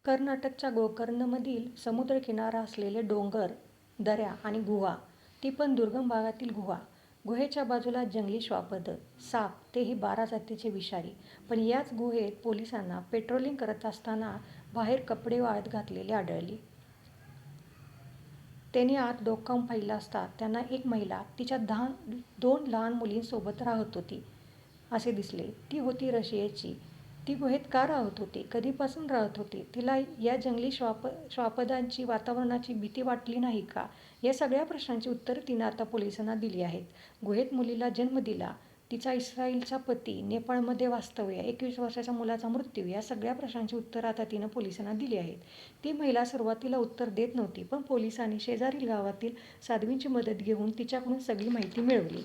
कर्नाटकच्या गोकर्णमधील समुद्रकिनारा असलेले डोंगर, दऱ्या आणि गुहा, ती पण दुर्गम भागातील गुहा. गुहेच्या बाजूला जंगली श्वापदं, साप, तेही 12 जातीचे विषारी. पण याच गुहेत पोलिसांना पेट्रोलिंग करत असताना बाहेर कपडे वाळत घातलेली आढळली. त्यांनी आत डोकावून पाहिलं असता त्यांना एक महिला तिच्या 2 लहान मुलींसोबत राहत होती असे दिसले. ती होती रशियाची. ती गुहेत का राहत होती? कधीपासून राहत होती? तिला या जंगली श्वापदांची, वातावरणाची भीती वाटली नाही का? या सगळ्या प्रश्नांची उत्तरं तिनं आता पोलिसांना दिली आहेत. गुहेत मुलीला जन्म दिला, तिचा इस्रायलचा पती, नेपाळमध्ये वास्तव्य, 21 वर्षाच्या मुलाचा मृत्यू, या सगळ्या प्रश्नांची उत्तरं आता तिनं पोलिसांना दिली आहेत. ती महिला सुरुवातीला उत्तर देत नव्हती, पण पोलिसांनी शेजारील गावातील साध्वींची मदत घेऊन तिच्याकडून सगळी माहिती मिळवली.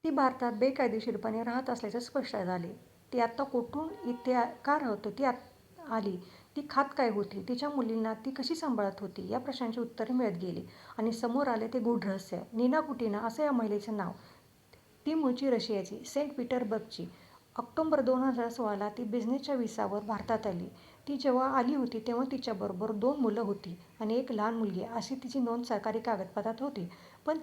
ती भारतात बेकायदेशीरपणे राहत असल्याचे स्पष्ट झाले. ती आत्ता कुठून इथे का राहत होती आली? ती खात काय होती? तिच्या मुलींना ती कशी सांभाळत होती? या प्रश्नांची उत्तरे मिळत गेली आणि समोर आले ते गूढ रहस्य. नीना कुटिना असं या महिलेचे नाव. ती मूळची रशियाची, सेंट पीटर्सबर्गची. ऑक्टोबर 2016ला ती बिझनेसच्या व्हिसावर भारतात आली. ती जेव्हा आली होती तेव्हा तिच्याबरोबर 2 मुलं होती आणि 1 लहान मुलगी अशी तिची नोंद सरकारी कागदपत्रात होती. पण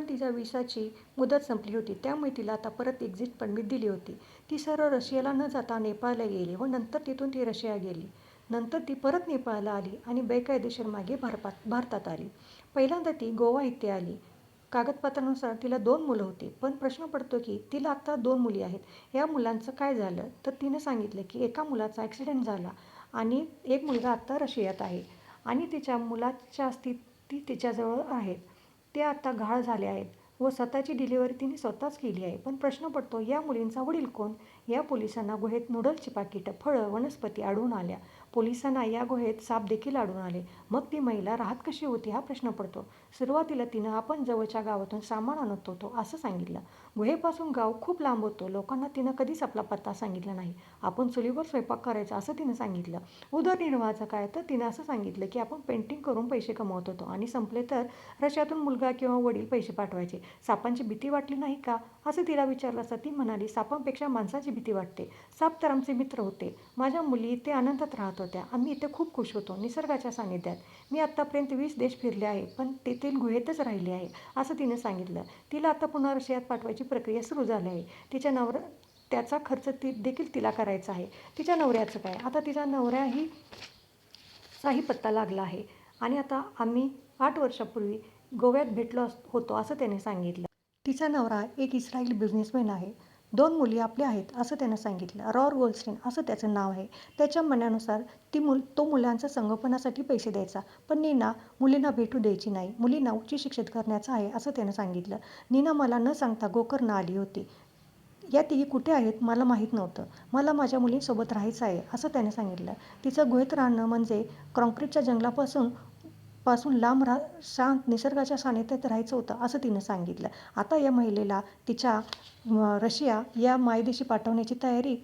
तिच्या व्हिसाची मुदत संपली होती, त्यामुळे तिला आता परत एक्झिट परमिट दिली होती. ती सरळ रशियाला न जाता नेपाळला गेली व नंतर तिथून ती रशिया गेली. नंतर ती परत नेपाळला आली आणि बेकायदेशीर मागे भारतात आली. पहिल्यांदा ती गोवा इथे आली. कागदपत्रांनुसार तिला 2 मुलं होती. पण प्रश्न पडतो की तिला आता 2 मुली आहेत. या मुलांचं काय झालं? तर तिनं सांगितलं की एका मुलाचा ॲक्सिडेंट झाला आणि एक मुलगा आता रशियात आहे आणि तिच्या मुलाच्या अस्थी तिच्याजवळ आहेत. ते आता गहाळ झाले आहेत व स्वतःची डिलिव्हरी तिने स्वतःच केली आहे. पण प्रश्न पडतो, या मुलींचा वडील कोण? या पोलिसांना गुहेत नूडल्सची पाकिटं, फळं, वनस्पती आढळून आल्या. पोलिसांना या गुहेत साप देखील आढळून आले. मग ती महिला राहत कशी होती हा प्रश्न पडतो. सुरुवातीला तिनं आपण जवळच्या गावातून सामान आणत होतो असं सांगितलं. गुहेपासून गाव खूप लांब होतं. लोकांना तिनं कधीच आपला पत्ता सांगितला नाही. आपण चुलीवर स्वयंपाक करायचा असं तिनं सांगितलं. उदरनिर्वाहाचं काय? तर तिनं असं सांगितलं की आपण पेंटिंग करून पैसे कमवत होतो आणि संपले तर रशियातून मुलगा किंवा वडील पैसे पाठवायचे. सापांची भीती वाटली नाही का? असं तिला विचारलं असता ती म्हणाली, सापांपेक्षा माणसाची भीती वाटते. साप तर आमचे मित्र होते. माझ्या मुली इथे आनंदात राहत होत्या. आम्ही इथे खूप खुश होतो निसर्गाच्या सानिध्यात. मी आत्तापर्यंत 20 देश फिरले आहे, पण तेथील गुहेतच राहिले आहे असं तिनं सांगितलं. तिला आता पुन्हा रशियात पाठवायची प्रक्रिया सुरू झाली आहे. त्याचा खर्च देखील तिला करायचा आहे. तिच्या नवऱ्याचं काय? आता तिच्या नवऱ्याचाही पत्ता लागला आहे आणि आता आम्ही 8 वर्षापूर्वी गोव्यात भेटलो होतो असं त्याने सांगितलं. तिचा नवरा एक इस्रायली बिझनेसमॅन आहे. 2 मुली आपल्या आहेत असं त्यानं सांगितलं. रॉर गोल्डस्टीन असं त्याचं नाव आहे. त्याच्या म्हणण्यानुसार तो मुलांच्या संगोपनासाठी पैसे द्यायचा. पण नीना मुलींना भेटू द्यायची नाही. मुलींना उच्च शिक्षित करण्याचं आहे असं त्यानं सांगितलं. नीना मला न सांगता गोकर्ण आली होती. या तिघी कुठे आहेत मला माहीत नव्हतं. मला माझ्या मुलींसोबत राहायचं आहे असं त्याने सांगितलं. तिचं गुहेत राहणं म्हणजे काँक्रीटच्या जंगलापासून लांब शांत निसर्गाच्या सानिध्यात राहायचं होतं असं तिनं सांगितलं. आता या महिलेला तिच्या रशिया या मायदेशी पाठवण्याची तयारी